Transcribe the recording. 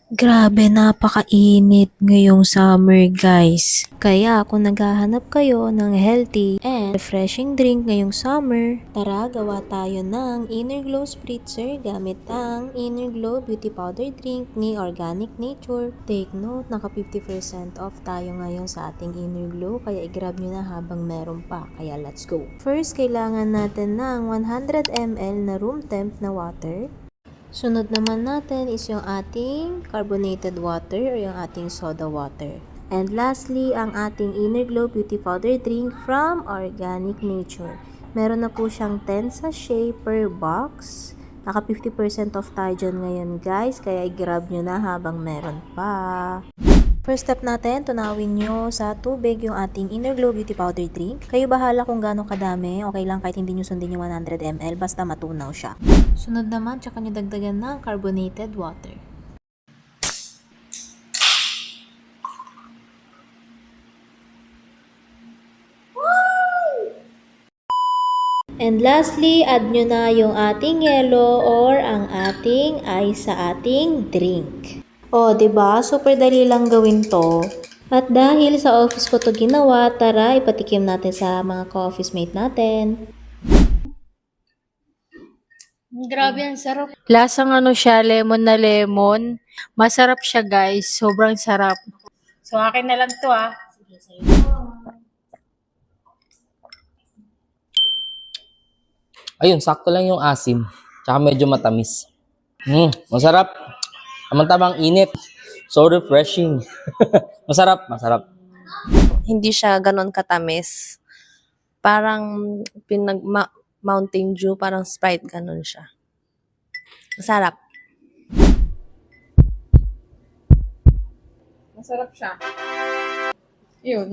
Grabe, napakainit ngayong summer guys. Kaya kung naghahanap kayo ng healthy and refreshing drink ngayong summer, tara gawa tayo ng Inner Glow Spritzer gamit ang Inner Glow Beauty Powder Drink ni Organic Nature. Take note, naka 50% off tayo ngayon sa ating Inner Glow kaya i-grab nyo na habang meron pa. Kaya let's go! First, kailangan natin ng 100 ml na room temp na water. Sunod naman natin is yung ating carbonated water or yung ating soda water. And lastly, ang ating Inner Glow Beauty Powder Drink from Organic Nature. Meron na po siyang 10 sachet per box. Naka 50% off tayo dyan ngayon guys, kaya i-grab nyo na habang meron pa. First step natin, tunawin nyo sa tubig yung ating Inner Glow Beauty Powder Drink. Kayo bahala kung gaano kadami. Okay lang kahit hindi nyo sundin yung 100 ml, basta matunaw siya. Sunod naman, tsaka nyo dagdagan ng carbonated water. And lastly, add nyo na yung ating yelo or ang ating ice sa ating drink. O, diba? Super dali lang gawin to. At dahil sa office ko to ginawa, tara ipatikim natin sa mga ka-office mate natin. Grabe, ang sarap. Lasang ano siya, lemon na lemon. Masarap siya guys, sobrang sarap. So, akin na lang to ah. Ayun, sakto lang yung asim. Tsaka medyo matamis. Masarap. Tamang-tamang init. So refreshing. Masarap, masarap. Hindi siya ganon katamis. Parang Mountain Dew, parang Sprite, ganon siya. Masarap. Masarap siya. Yun.